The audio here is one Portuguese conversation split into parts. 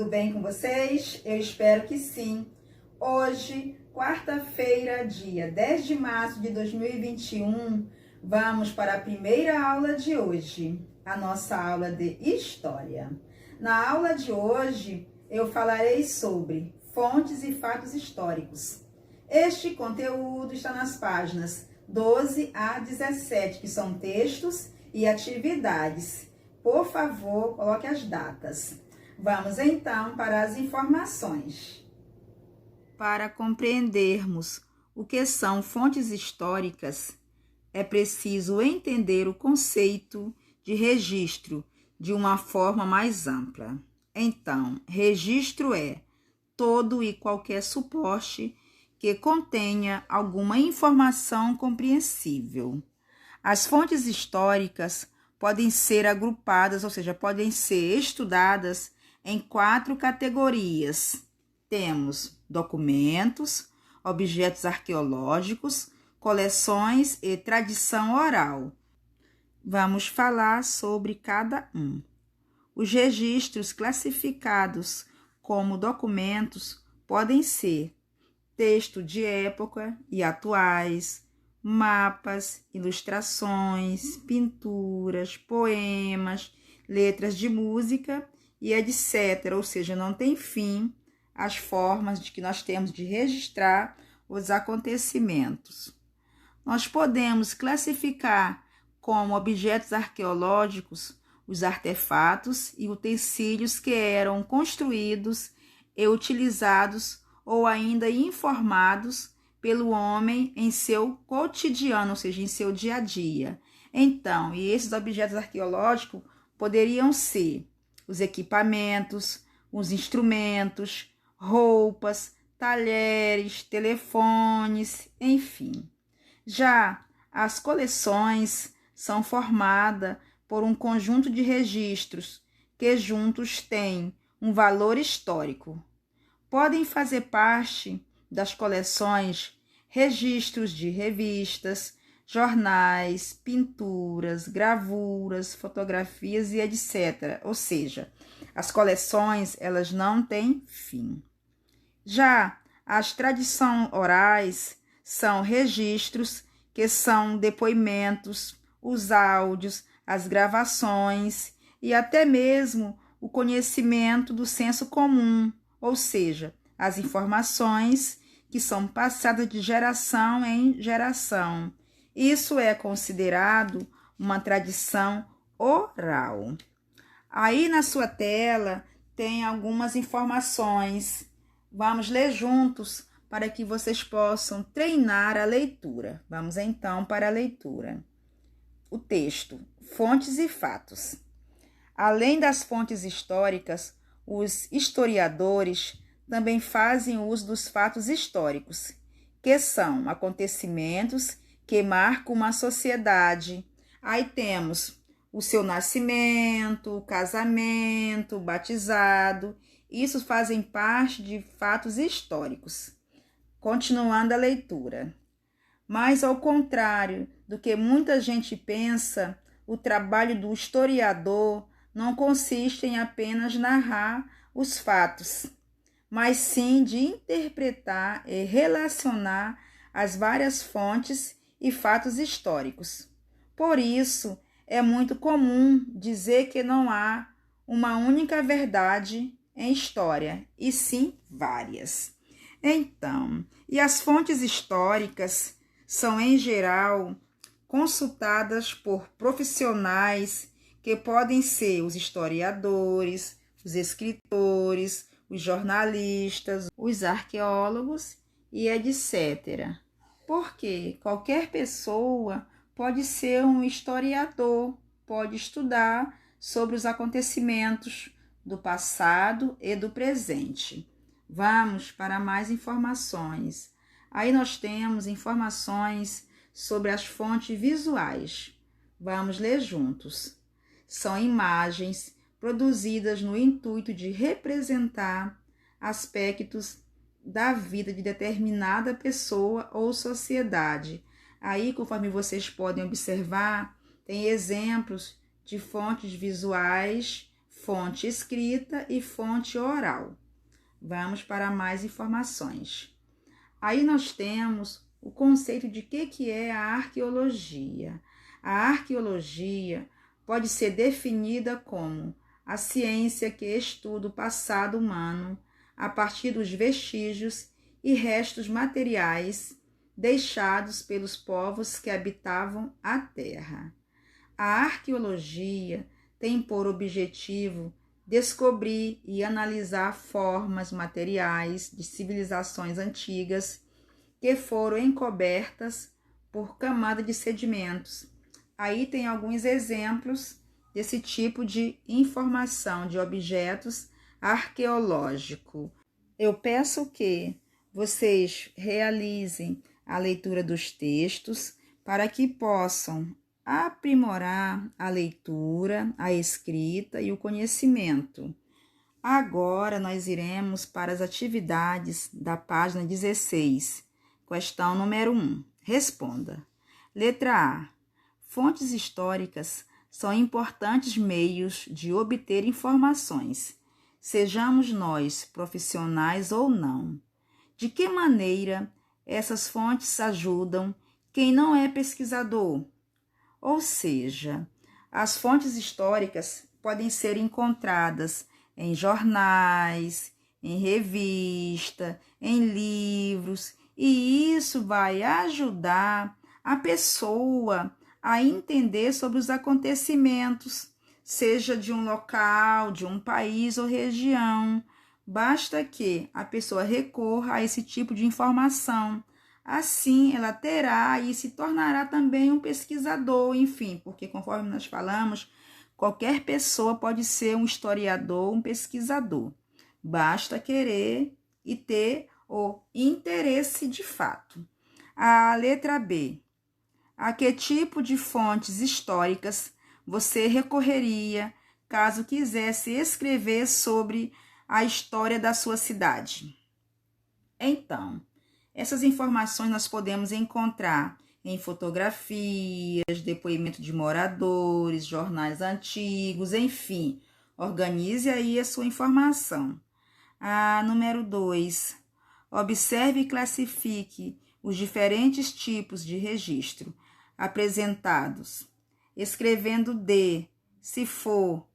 bem com vocês? Eu espero que sim. Hoje, quarta-feira, dia 10 de março de 2021, vamos para a primeira aula de hoje, a nossa aula de História. Na aula de hoje, eu falarei sobre fontes e fatos históricos. Este conteúdo está nas páginas 12 a 17, que são textos e atividades. Por favor, coloque as datas. Vamos então para as informações. Para compreendermos o que são fontes históricas, é preciso entender o conceito de registro de uma forma mais ampla. Então, registro é todo e qualquer suporte que contenha alguma informação compreensível. As fontes históricas podem ser agrupadas, ou seja, podem ser estudadas em 4 categorias. Temos documentos, objetos arqueológicos, coleções e tradição oral. Vamos falar sobre cada um. Os registros classificados como documentos podem ser texto de época e atuais, mapas, ilustrações, pinturas, poemas, letras de música e etc. Ou seja, não tem fim as formas de que nós temos de registrar os acontecimentos. Nós podemos classificar como objetos arqueológicos os artefatos e utensílios que eram construídos e utilizados ou ainda informados pelo homem em seu cotidiano, ou seja, em seu dia a dia. Então, e esses objetos arqueológicos poderiam ser os equipamentos, os instrumentos, roupas, talheres, telefones, enfim. Já as coleções são formadas por um conjunto de registros que juntos têm um valor histórico. Podem fazer parte das coleções registros de revistas, jornais, pinturas, gravuras, fotografias e etc. Ou seja, as coleções elas não têm fim. Já as tradições orais são registros que são depoimentos, os áudios, as gravações e até mesmo o conhecimento do senso comum, ou seja, as informações que são passadas de geração em geração. Isso é considerado uma tradição oral. Aí na sua tela tem algumas informações. Vamos ler juntos para que vocês possam treinar a leitura. Vamos então para a leitura. O texto, fontes e fatos. Além das fontes históricas, os historiadores também fazem uso dos fatos históricos, que são acontecimentos que marcam uma sociedade. Aí temos o seu nascimento, o casamento, o batizado. Isso fazem parte de fatos históricos. Continuando a leitura. Mas, ao contrário do que muita gente pensa, o trabalho do historiador não consiste em apenas narrar os fatos, mas sim de interpretar e relacionar as várias fontes e fatos históricos. Por isso, é muito comum dizer que não há uma única verdade em história, e sim várias. Então, e as fontes históricas são, em geral, consultadas por profissionais que podem ser os historiadores, os escritores, os jornalistas, os arqueólogos e etc. Porque qualquer pessoa pode ser um historiador, pode estudar sobre os acontecimentos do passado e do presente. Vamos para mais informações. Aí nós temos informações sobre as fontes visuais. Vamos ler juntos. São imagens produzidas no intuito de representar aspectos da vida de determinada pessoa ou sociedade. Aí, conforme vocês podem observar, tem exemplos de fontes visuais fonte escrita e fonte oral. Vamos para mais informações. Aí nós temos o conceito de que é a arqueologia. A arqueologia pode ser definida como a ciência que estuda o passado humano a partir dos vestígios e restos materiais deixados pelos povos que habitavam a Terra. A arqueologia tem por objetivo descobrir e analisar formas materiais de civilizações antigas que foram encobertas por camada de sedimentos. Aí tem alguns exemplos desse tipo de informação de objetos arqueológicos. Eu peço que vocês realizem a leitura dos textos para que possam aprimorar a leitura, a escrita e o conhecimento. Agora nós iremos para as atividades da página 16. Questão número 1. Responda. Letra A. Fontes históricas são importantes meios de obter informações, sejamos nós profissionais ou não. De que maneira essas fontes ajudam quem não é pesquisador? Ou seja, as fontes históricas podem ser encontradas em jornais, em revista, em livros, e isso vai ajudar a pessoa a entender sobre os acontecimentos, seja de um local, de um país ou região. Basta que a pessoa recorra a esse tipo de informação. Assim, ela terá e se tornará também um pesquisador, enfim, porque conforme nós falamos, qualquer pessoa pode ser um historiador, um pesquisador. Basta querer e ter o interesse de fato. A letra B. A que tipo de fontes históricas você recorreria caso quisesse escrever sobre a história da sua cidade? Então, essas informações nós podemos encontrar em fotografias, depoimento de moradores, jornais antigos, enfim. Organize aí a sua informação. A número 2. Observe e classifique os diferentes tipos de registro apresentados, escrevendo D, se for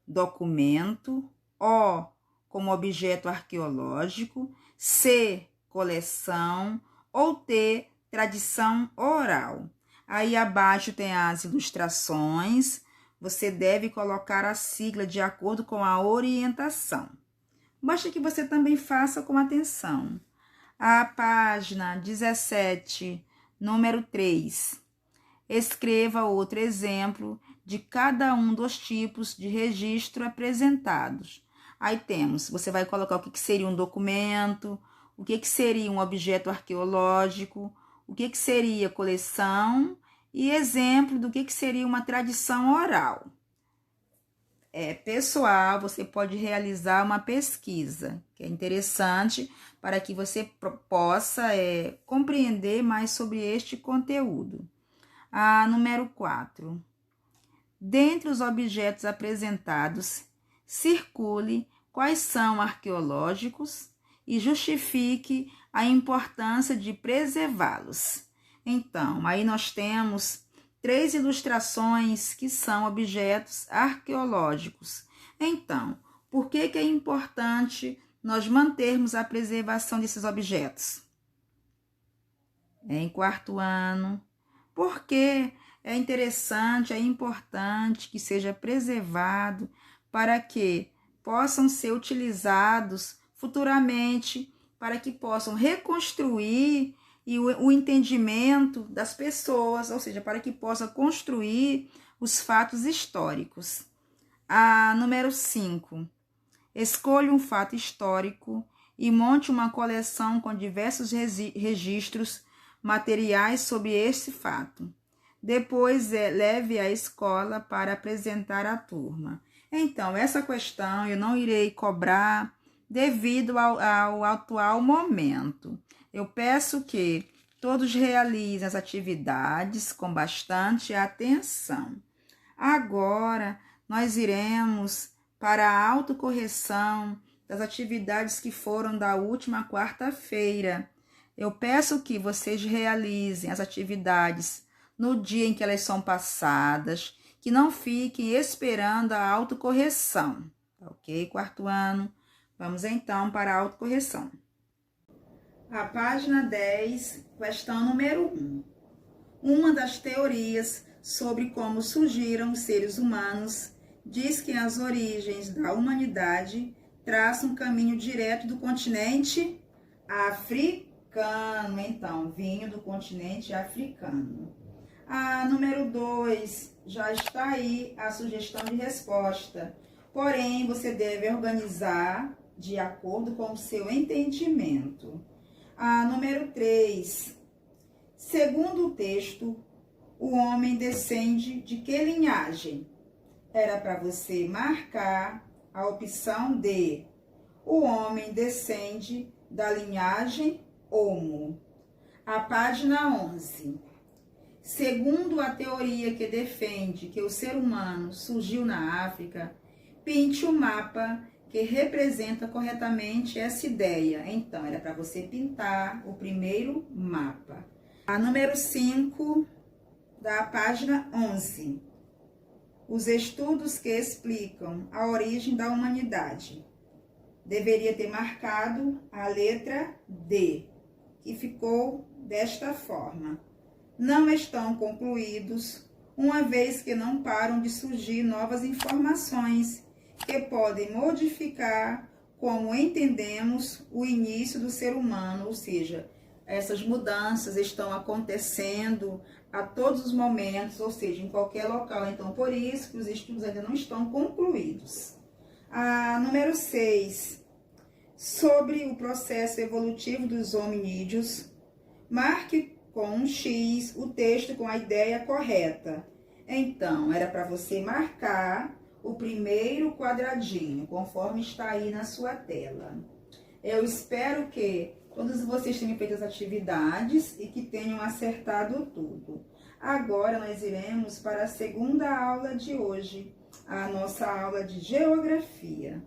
documento, O, como objeto arqueológico, C, coleção, ou T, tradição oral. Aí abaixo tem as ilustrações, você deve colocar a sigla de acordo com a orientação. Basta que você também faça com atenção. A página 17, número 3. Escreva outro exemplo de cada um dos tipos de registro apresentados. Aí temos, você vai colocar o que seria um documento, o que seria um objeto arqueológico, o que seria coleção e exemplo do que seria uma tradição oral. Pessoal, você pode realizar uma pesquisa, que é interessante para que você possa compreender mais sobre este conteúdo. A número 4. Dentre os objetos apresentados, circule quais são arqueológicos e justifique a importância de preservá-los. Então, aí nós temos 3 ilustrações que são objetos arqueológicos. Então, por que é importante nós mantermos a preservação desses objetos? Em 4º ano, porque é interessante, é importante que seja preservado para que possam ser utilizados futuramente, para que possam reconstruir o entendimento das pessoas, ou seja, para que possa construir os fatos históricos. A número 5. Escolha um fato histórico e monte uma coleção com diversos registros materiais sobre este fato. Depois, leve à escola para apresentar à turma. Então, essa questão eu não irei cobrar devido ao atual momento. Eu peço que todos realizem as atividades com bastante atenção. Agora, nós iremos para a autocorreção das atividades que foram da última quarta-feira. Eu peço que vocês realizem as atividades no dia em que elas são passadas, que não fiquem esperando a autocorreção, ok? Quarto ano, vamos então para a autocorreção. A página 10, questão número 1. Uma das teorias sobre como surgiram os seres humanos diz que as origens da humanidade traçam um caminho direto do continente africano. Então, vinho do continente africano. A número 2, já está aí a sugestão de resposta. Porém, você deve organizar de acordo com o seu entendimento. A número 3, segundo o texto, o homem descende de que linhagem? Era para você marcar a opção D. O homem descende da linhagem Homo. A página 11. Segundo a teoria que defende que o ser humano surgiu na África, pinte o mapa que representa corretamente essa ideia. Então, era para você pintar o primeiro mapa. A número 5, da página 11. Os estudos que explicam a origem da humanidade. Deveria ter marcado a letra D, que ficou desta forma. Não estão concluídos, uma vez que não param de surgir novas informações que podem modificar como entendemos o início do ser humano, ou seja, essas mudanças estão acontecendo a todos os momentos, ou seja, em qualquer local. Então, por isso que os estudos ainda não estão concluídos. A número 6, sobre o processo evolutivo dos hominídeos, marque com um X o texto com a ideia correta. Então, era para você marcar o primeiro quadradinho, conforme está aí na sua tela. Eu espero que todos vocês tenham feito as atividades e que tenham acertado tudo. Agora, nós iremos para a segunda aula de hoje, a nossa aula de geografia.